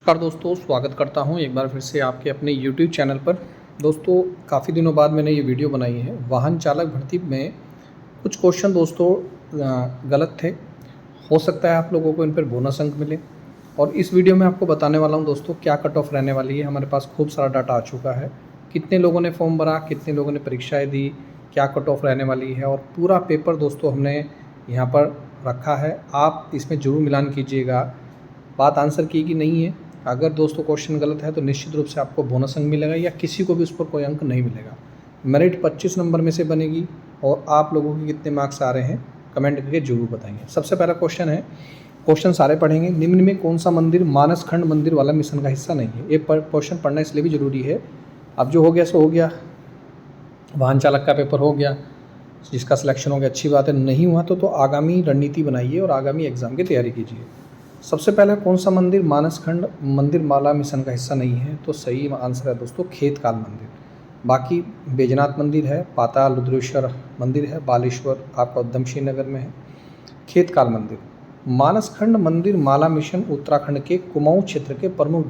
नमस्कार दोस्तों, स्वागत करता हूं एक बार फिर से आपके अपने YouTube चैनल पर। दोस्तों, काफ़ी दिनों बाद मैंने ये वीडियो बनाई है। वाहन चालक भर्ती में कुछ क्वेश्चन दोस्तों गलत थे। हो सकता है आप लोगों को इन पर बोनस अंक मिले, और इस वीडियो में आपको बताने वाला हूं दोस्तों क्या कट ऑफ रहने वाली है। हमारे पास खूब सारा डाटा आ चुका है, कितने लोगों ने फॉर्म भरा, कितने लोगों ने परीक्षाएँ दी, क्या कट ऑफ रहने वाली है, और पूरा पेपर दोस्तों हमने यहाँ पर रखा है। आप इसमें ज़रूर मिलान कीजिएगा, बात आंसर की कि नहीं है। अगर दोस्तों क्वेश्चन गलत है तो निश्चित रूप से आपको बोनस अंक मिलेगा, या किसी को भी उस पर कोई अंक नहीं मिलेगा। मेरिट 25 नंबर में से बनेगी, और आप लोगों के कितने मार्क्स आ रहे हैं कमेंट करके जरूर बताएंगे। सबसे पहला क्वेश्चन है, क्वेश्चन सारे पढ़ेंगे। निम्न में कौन सा मंदिर मानस खंड मंदिर वाला मिशन का हिस्सा नहीं है? ये क्वेश्चन पढ़ना इसलिए भी ज़रूरी है। अब जो हो गया सो हो गया, वाहन चालक का पेपर हो गया, जिसका सिलेक्शन हो गया अच्छी बात है। नहीं हुआ तो आगामी रणनीति बनाइए और आगामी एग्ज़ाम की तैयारी कीजिए। सबसे पहले कौन सा मंदिर मानसखंड मंदिर माला मिशन का हिस्सा नहीं है? तो सही आंसर है दोस्तों खेतकाल मंदिर। बाकी बैजनाथ मंदिर है, पाताल रुद्रेश्वर मंदिर है, बालेश्वर आपका उधमसिंह नगर में है। खेतकाल मंदिर मानसखंड मंदिर माला मिशन उत्तराखंड के कुमाऊं क्षेत्र के प्रमुख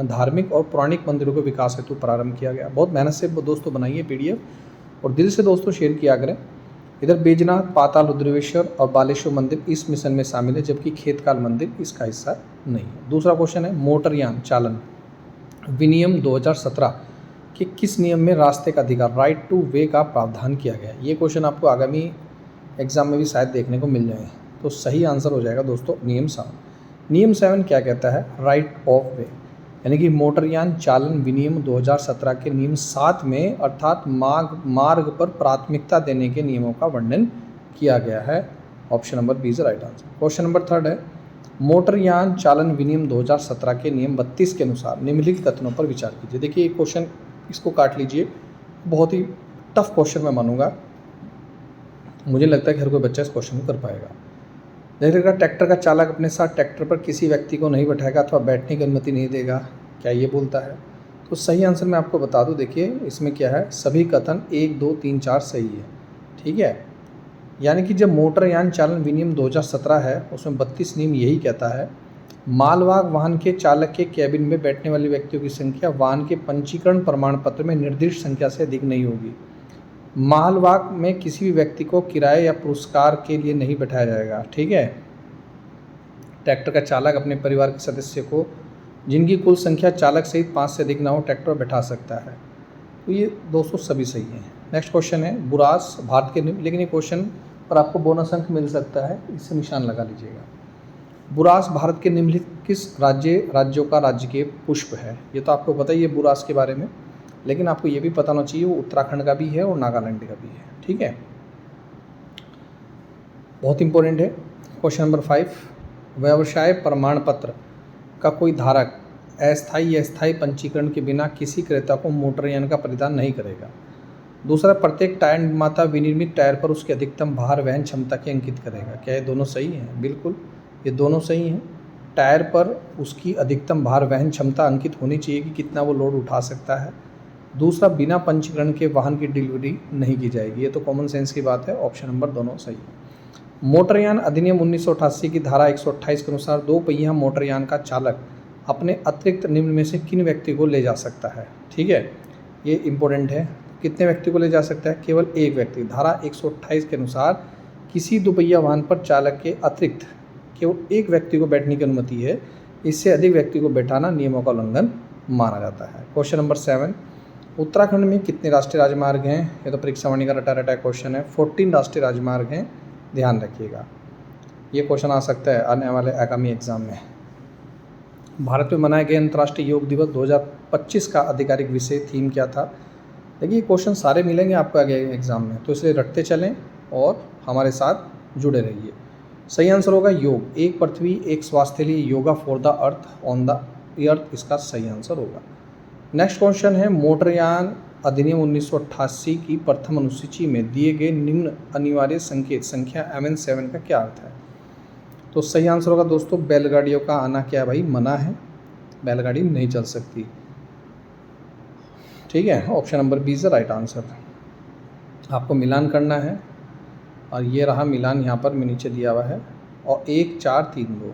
धार्मिक और पौराणिक मंदिरों के विकास हेतु प्रारंभ किया गया। बहुत मेहनत से दोस्तों बनाइए PDF, और दिल से दोस्तों शेयर किया करें। इधर बैजनाथ, पाताल रुद्रेश्वर और बालेश्वर मंदिर इस मिशन में शामिल है, जबकि खेतकाल मंदिर इसका हिस्सा नहीं है। दूसरा क्वेश्चन है, मोटरयान चालन विनियम 2017 के किस नियम में रास्ते का अधिकार राइट टू वे का प्रावधान किया गया? ये क्वेश्चन आपको आगामी एग्जाम में भी शायद देखने को मिल जाए। तो सही आंसर हो जाएगा दोस्तों नियम 7। नियम 7 क्या कहता है? राइट ऑफ वे, यानी कि मोटरयान चालन विनियम 2017 के नियम 7 में अर्थात मार्ग पर प्राथमिकता देने के नियमों का वर्णन किया गया है। Option number B is right answer. Question number 3 है, मोटरयान चालन विनियम 2017 के नियम 32 के अनुसार निम्नलिखित कथनों पर विचार कीजिए। देखिए ये क्वेश्चन, इसको काट लीजिए, बहुत ही टफ क्वेश्चन मैं मानूंगा। मुझे लगता है कि हर कोई बच्चा इस क्वेश्चन को कर पाएगा। देखिएगा, ट्रैक्टर का चालक अपने साथ ट्रैक्टर पर किसी व्यक्ति को नहीं बैठाएगा अथवा बैठने की अनुमति नहीं देगा, क्या ये बोलता है? तो सही आंसर मैं आपको बता दूं, देखिए इसमें क्या है, सभी कथन 1, 2, 3, 4 सही है। ठीक है, यानी कि जब मोटरयान चालन विनियम 2017 है उसमें 32 नियम यही कहता है, मालवाहक वाहन के चालक के कैबिन में बैठने वाले व्यक्तियों की संख्या वाहन के पंजीकरण प्रमाण पत्र में निर्दिष्ट संख्या से अधिक नहीं होगी। मालवाहक में किसी भी व्यक्ति को किराए या पुरस्कार के लिए नहीं बैठाया जाएगा। ठीक है, ट्रैक्टर का चालक अपने परिवार के सदस्य को, जिनकी कुल संख्या चालक सहित 5 से अधिक ना हो, ट्रैक्टर पर बैठा सकता है। तो ये दोस्तों सभी सही हैं। नेक्स्ट क्वेश्चन है, बुरास भारत के, लेकिन ये क्वेश्चन पर आपको बोनस अंक मिल सकता है, इससे निशान लगा लीजिएगा। बुरास भारत के निम्नलिखित किस राज्यों का राजकीय पुष्प है? ये तो आपको पता ही है बुरास के बारे में, लेकिन आपको ये भी पता होना चाहिए वो उत्तराखंड का भी है और नागालैंड का भी है। ठीक है, बहुत इंपॉर्टेंट है। क्वेश्चन नंबर 5, व्यवसाय प्रमाण पत्र का कोई धारक अस्थायी या स्थायी पंजीकरण के बिना किसी क्रेता को मोटरयान का परिधान नहीं करेगा। दूसरा, प्रत्येक टायर निर्माता विनिर्मित टायर पर उसकी अधिकतम भार वहन क्षमता की अंकित करेगा। क्या ये दोनों सही हैं? बिल्कुल, ये दोनों सही हैं। टायर पर उसकी अधिकतम भार वहन क्षमता अंकित होनी चाहिए कि कितना वो लोड उठा सकता है। दूसरा, बिना पंजीकरण के वाहन की डिलीवरी नहीं की जाएगी। ये तो कॉमन सेंस की बात है। ऑप्शन नंबर दोनों सही है। मोटरयान अधिनियम 1988 की धारा 128 के अनुसार 2 पहिया मोटरयान का चालक अपने अतिरिक्त निम्न में से किन व्यक्ति को ले जा सकता है? ठीक है, ये इंपॉर्टेंट है। कितने व्यक्ति को ले जा सकता है? केवल एक व्यक्ति। धारा 128 के अनुसार किसी दोपहिया वाहन पर चालक के अतिरिक्त केवल एक व्यक्ति को बैठने की अनुमति है। इससे अधिक व्यक्ति को बैठाना नियमों का उल्लंघन माना जाता है। क्वेश्चन नंबर 7, उत्तराखंड में कितने राष्ट्रीय राजमार्ग हैं? ये तो परीक्षा वाणी का रटा क्वेश्चन है। 14 राष्ट्रीय राजमार्ग हैं, ध्यान रखिएगा। ये क्वेश्चन आ सकता है आने वाले आगामी एग्जाम में। भारत में मनाए गए अंतर्राष्ट्रीय योग दिवस 2025 का आधिकारिक विषय थीम क्या था? देखिए क्वेश्चन सारे मिलेंगे आपको आगे एग्जाम में, तो इसलिए रटते चलें और हमारे साथ जुड़े रहिए। सही आंसर होगा योग, एक पृथ्वी एक स्वास्थ्य लिए, yoga for the earth on the earth, इसका सही आंसर होगा। नेक्स्ट क्वेश्चन है, मोटरयान अधिनियम 1988 की प्रथम अनुसूची में दिए गए निम्न अनिवार्य संकेत संख्या MN7 का क्या अर्थ है? तो सही आंसर होगा दोस्तों, बैलगाड़ियों का आना क्या है भाई, मना है, बैलगाड़ी नहीं चल सकती। ठीक है, option number B is the right answer. आपको मिलान करना है, और ये रहा मिलान, यहाँ पर मैं नीचे दिया हुआ है, और 1 4 3 2,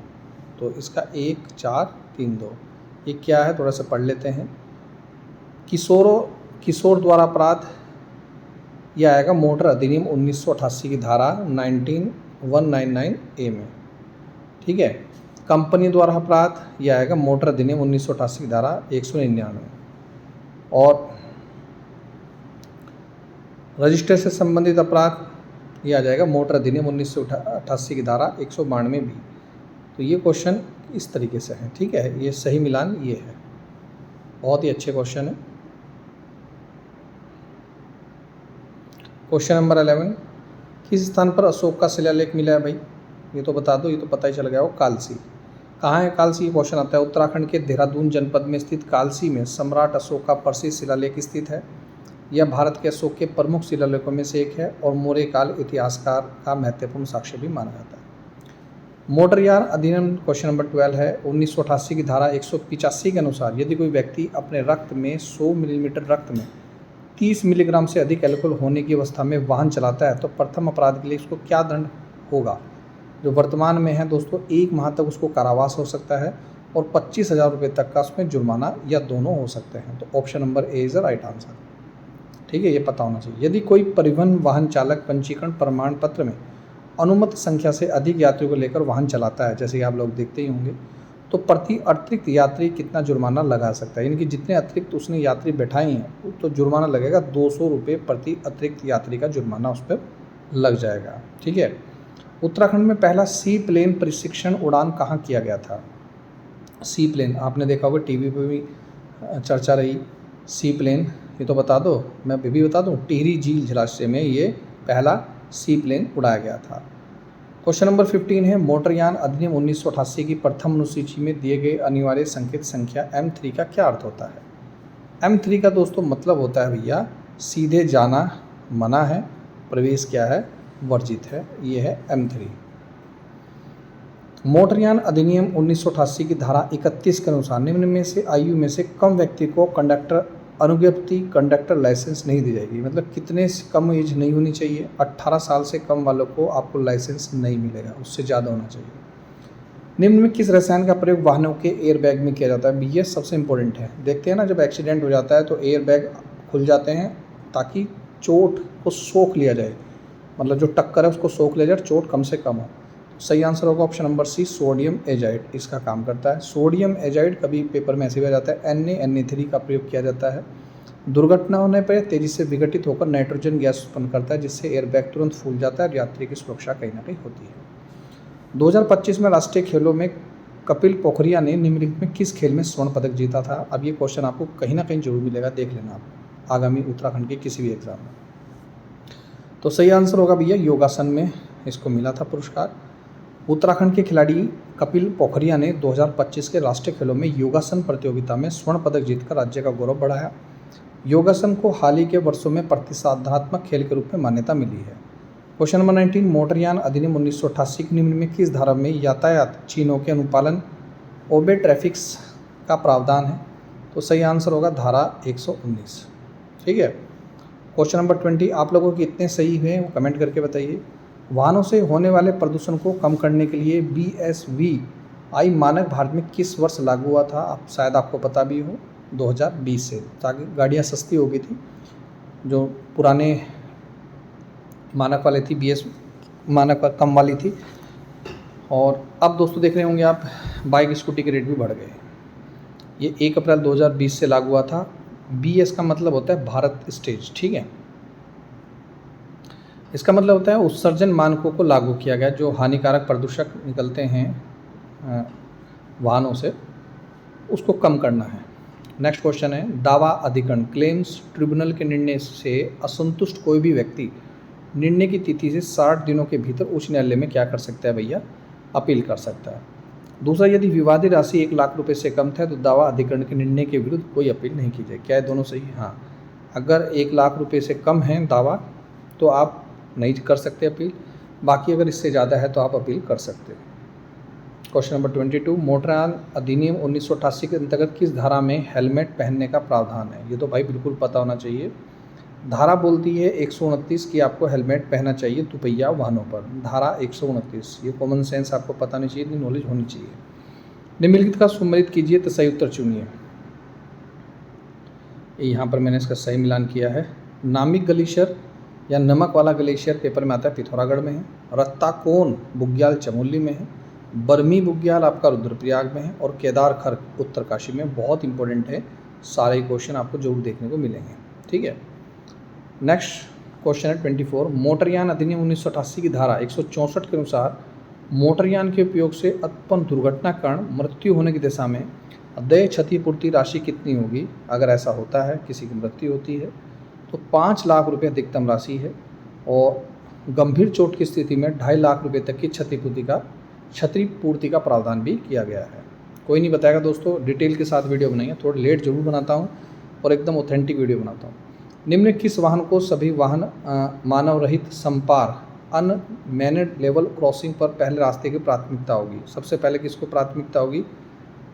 तो इसका 1 4 3 2 ये क्या है थोड़ा सा पढ़ लेते हैं। किशोर द्वारा अपराध, यह आएगा मोटर अधिनियम 1988 की धारा 19199A में, ठीक है। कंपनी द्वारा अपराध, यह आएगा मोटर अधिनियम 1988 की धारा 199। और रजिस्टर से संबंधित अपराध, यह आ जाएगा मोटर अधिनियम 1988 की धारा 192 भी। तो ये क्वेश्चन इस तरीके से है, ठीक है। ये सही मिलान ये है, बहुत ही अच्छे क्वेश्चन है। क्वेश्चन नंबर 11, किस स्थान पर अशोक का शिलालेख मिला है भाई? ये तो बता दो, ये तो पता ही चल गया हो। कालसी, कहाँ है कालसी? क्वेश्चन आता है उत्तराखंड के देहरादून जनपद में स्थित कालसी में सम्राट अशोक का प्रसिद्ध शिलालेख स्थित है। यह भारत के अशोक के प्रमुख शिलालेखों में से एक है और मौर्य काल इतिहासकार का महत्वपूर्ण साक्ष्य भी माना जाता है। मोटरयान अधिनियम क्वेश्चन नंबर 12 है 1988 की धारा 185 के अनुसार यदि कोई व्यक्ति अपने रक्त में 100 मिलीलीटर रक्त में 30 मिलीग्राम से अधिक एल्कोहल होने की अवस्था में वाहन चलाता है तो प्रथम अपराध के लिए उसको क्या दंड होगा? जो वर्तमान में है दोस्तों, 1 माह तक उसको कारावास हो सकता है और 25,000 रुपये तक का उसमें जुर्माना या दोनों हो सकते हैं। तो option number A is the right answer, ठीक है। ये पता होना चाहिए। यदि कोई परिवहन वाहन चालक पंजीकरण प्रमाण पत्र में अनुमत संख्या से अधिक यात्रियों को लेकर वाहन चलाता है, जैसे कि आप लोग देखते ही होंगे, तो प्रति अतिरिक्त यात्री कितना जुर्माना लगा सकता है? यानी कि जितने अतिरिक्त उसने यात्री बैठाए हैं तो जुर्माना लगेगा 200 रुपये प्रति अतिरिक्त यात्री का जुर्माना उस पर लग जाएगा, ठीक है। उत्तराखंड में पहला सी प्लेन प्रशिक्षण उड़ान कहाँ किया गया था? सी प्लेन आपने देखा होगा, टीवी पे भी चर्चा रही। सी प्लेन ये तो बता दो, मैं भी बता दूं, टिहरी झील जलाशय में ये पहला सी प्लेन उड़ाया गया था। क्वेश्चन नंबर 15 है मोटरयान अधिनियम 1988 की प्रथम अनुसूची में दिए गए अनिवार्य संकेत संख्या M3 का क्या अर्थ होता है? M3 का दोस्तों मतलब होता है भैया सीधे जाना मना है, प्रवेश क्या है? वर्जित है। ये है M3। मोटरयान अधिनियम 1988 की धारा 31 के अनुसार निम्न में से आयु में से कम व्यक्ति को कंडक्टर अनुज्ञप्ति कंडक्टर लाइसेंस नहीं दी जाएगी। मतलब कितने से कम एज नहीं होनी चाहिए? 18 साल से कम वालों को आपको लाइसेंस नहीं मिलेगा, उससे ज़्यादा होना चाहिए। निम्न में किस रसायन का प्रयोग वाहनों के एयर बैग में किया जाता है? ये सबसे इंपॉर्टेंट है। देखते हैं ना, जब एक्सीडेंट हो जाता है तो एयर बैग खुल जाते हैं ताकि चोट को सोख लिया जाए, मतलब जो टक्कर है उसको सोख लिया जाए, चोट कम से कम हो। सही आंसर होगा option number C, sodium azide इसका काम करता है। सोडियम एजाइड कभी पेपर में ऐसे भी आ जाता है, Na का प्रयोग किया जाता है। दुर्घटना होने पर तेज़ी से विघटित होकर नाइट्रोजन गैस उत्पन्न करता है जिससे एयरबैग तुरंत फूल जाता है और यात्री की सुरक्षा कहीं ना कहीं होती है। 2025 में राष्ट्रीय खेलों में कपिल पोखरिया ने निम्नलिखित में किस खेल में स्वर्ण पदक जीता था? अब ये क्वेश्चन आपको कहीं ना कहीं जरूर मिलेगा, देख लेना आप आगामी उत्तराखंड के किसी भी एग्जाम में। तो सही आंसर होगा भैया योगासन में इसको मिला था पुरस्कार। उत्तराखंड के खिलाड़ी कपिल पोखरिया ने 2025 के राष्ट्रीय खेलों में योगासन प्रतियोगिता में स्वर्ण पदक जीतकर राज्य का गौरव बढ़ाया। योगासन को हाल ही के वर्षों में प्रतिसाधात्मक खेल के रूप में मान्यता मिली है। क्वेश्चन नंबर 19 मोटरयान अधिनियम 1988 के निम्न में किस धारा में यातायात चिन्हों के अनुपालन ओबे ट्रैफिक्स का प्रावधान है? तो सही आंसर होगा धारा 119, ठीक है। क्वेश्चन नंबर 20 आप लोगों के कितने सही हुए वो कमेंट करके बताइए। वाहनों से होने वाले प्रदूषण को कम करने के लिए BSVI मानक भारत में किस वर्ष लागू हुआ था? आप शायद आपको पता भी हो, 2020 से, ताकि गाड़ियाँ सस्ती हो गई थी। जो पुराने मानक वाले थी, BS मानक कम वाली थी। और अब दोस्तों देख रहे होंगे आप बाइक स्कूटी के रेट भी बढ़ गए। ये 1 अप्रैल 2020 से लागू हुआ था। BS का मतलब होता है भारत स्टेज, ठीक है। इसका मतलब होता है उत्सर्जन मानकों को लागू किया गया, जो हानिकारक प्रदूषक निकलते हैं वाहनों से उसको कम करना है। नेक्स्ट क्वेश्चन है दावा अधिकरण क्लेम्स ट्रिब्यूनल के निर्णय से असंतुष्ट कोई भी व्यक्ति निर्णय की तिथि से 60 दिनों के भीतर उच्च न्यायालय में क्या कर सकता है भैया? अपील कर सकता है। दूसरा, यदि विवादित राशि 1 लाख रुपए से कम था तो दावा अधिकरण के निर्णय के विरुद्ध कोई अपील नहीं की जाए। क्या है दोनों सही? हाँ, अगर 1 लाख रुपए से कम है दावा तो आप नहीं कर सकते अपील, बाकी अगर इससे ज़्यादा है तो आप अपील कर सकते हैं। क्वेश्चन नंबर 22 मोटरयान अधिनियम 1988 के अंतर्गत किस धारा में हेलमेट पहनने का प्रावधान है? ये तो भाई बिल्कुल पता होना चाहिए। धारा बोलती है 129 की आपको हेलमेट पहनना चाहिए दुपहिया वाहनों पर। धारा 129, ये कॉमन सेंस आपको पता नहीं चाहिए, इतनी नॉलेज होनी चाहिए। निम्नलिखित का सम्मिलित कीजिए तो सही उत्तर चुनिए। यहाँ पर मैंने इसका सही मिलान किया है। नामिक ग्लेशियर या नमक वाला ग्लेशियर पेपर में आता है, पिथौरागढ़ में है। रत्ताकोन बुग्याल चमोली में है। बर्मी बुग्याल आपका रुद्रप्रयाग में है। और केदार खर्क उत्तरकाशी में। बहुत इंपॉर्टेंट है, सारे क्वेश्चन आपको जरूर देखने को मिलेंगे। ठीक है, नेक्स्ट क्वेश्चन है 24। मोटरयान अधिनियम 1988 की धारा 164 के अनुसार मोटरयान के उपयोग से उत्पन्न दुर्घटना कारण मृत्यु होने की दशा में देय क्षतिपूर्ति राशि कितनी होगी? अगर ऐसा होता है, किसी की मृत्यु होती है, तो 5 लाख रुपये अधिकतम राशि है। और गंभीर चोट की स्थिति में 2.5 लाख रुपये तक की क्षतिपूर्ति का प्रावधान भी किया गया है। कोई नहीं बताएगा दोस्तों, डिटेल के साथ वीडियो बनाइए। थोड़ा लेट जरूर बनाता हूँ और एकदम ऑथेंटिक वीडियो बनाता हूँ। निम्न किस वाहन को सभी वाहन मानव रहित संपार अनमैनेड लेवल क्रॉसिंग पर पहले रास्ते की प्राथमिकता होगी? सबसे पहले किसको प्राथमिकता होगी?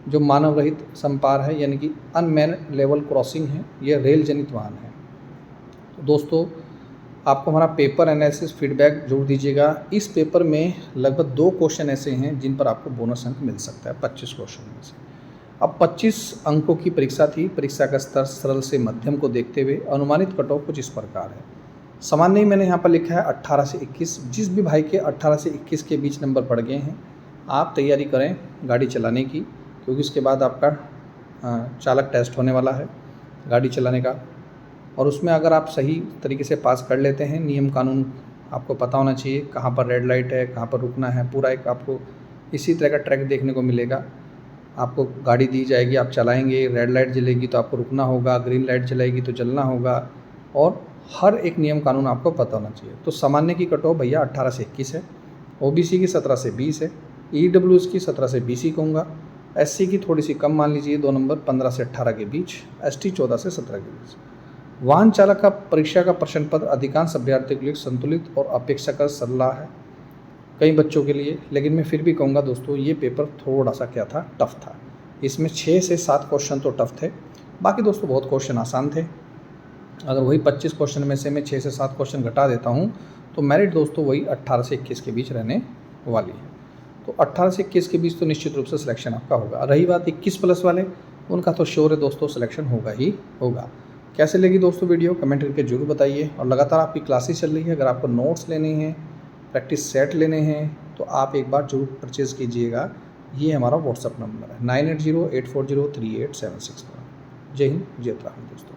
जो मानव रहित संपार है, यानी कि अनमैन्ड लेवल क्रॉसिंग है, यह रेल जनित वाहन है। तो दोस्तों, आपको हमारा पेपर एनालिसिस फीडबैक जोड़ दीजिएगा। इस पेपर में लगभग 2 क्वेश्चन ऐसे हैं जिन पर आपको बोनस अंक मिल सकता है 25 क्वेश्चन में से। अब 25 अंकों की परीक्षा थी। परीक्षा का स्तर सरल से मध्यम को देखते हुए अनुमानित कट ऑफ कुछ इस प्रकार है। सामान्य ही मैंने यहाँ पर लिखा है 18 से 21। जिस भी भाई के 18 से 21 के बीच नंबर पड़ गए हैं, आप तैयारी करें गाड़ी चलाने की, क्योंकि इसके बाद आपका चालक टेस्ट होने वाला है गाड़ी चलाने का। और उसमें अगर आप सही तरीके से पास कर लेते हैं, नियम कानून आपको पता होना चाहिए, कहाँ पर रेड लाइट है, कहाँ पर रुकना है, पूरा एक आपको इसी तरह का ट्रैक देखने को मिलेगा। आपको गाड़ी दी जाएगी, आप चलाएंगे, रेड लाइट जलेगी तो आपको रुकना होगा, ग्रीन लाइट जलेगी तो चलना होगा, और हर एक नियम कानून आपको पता होना चाहिए। तो सामान्य की कट ऑफ भैया 18 से 21 है, ओबीसी की 17 से 20 है, ईडब्ल्यूएस की 17 से 20 ही कहूँगा, एससी की थोड़ी सी कम मान लीजिए 2 नंबर 15 से 18 के बीच, एसटी 14 से 17 के बीच। वाहन चालक का परीक्षा का प्रश्न पत्र अधिकांश अभ्यर्थियों के लिए संतुलित और अपेक्षाकृत सरल है कई बच्चों के लिए, लेकिन मैं फिर भी कहूँगा दोस्तों, ये पेपर थोड़ा सा क्या था, टफ था। इसमें 6 से 7 क्वेश्चन तो टफ थे, बाकी दोस्तों बहुत क्वेश्चन आसान थे। अगर वही 25 क्वेश्चन में से मैं 6 से 7 क्वेश्चन घटा देता हूँ तो मेरिट दोस्तों वही 18 से 21 के बीच रहने वाली है। तो 18 से 21 के बीच तो निश्चित रूप से सिलेक्शन आपका होगा। रही बात 21+ वाले, उनका तो श्योर है दोस्तों, सिलेक्शन होगा ही होगा। कैसे लगी दोस्तों वीडियो, कमेंट करके जरूर बताइए। और लगातार आपकी क्लासेस चल रही है, अगर आपको नोट्स लेने हैं, प्रैक्टिस सेट लेने हैं, तो आप एक बार जरूर परचेज़ कीजिएगा। ये हमारा व्हाट्सअप नंबर है 9808403876। जय हिंद, जय उत्तराखंड दोस्तों।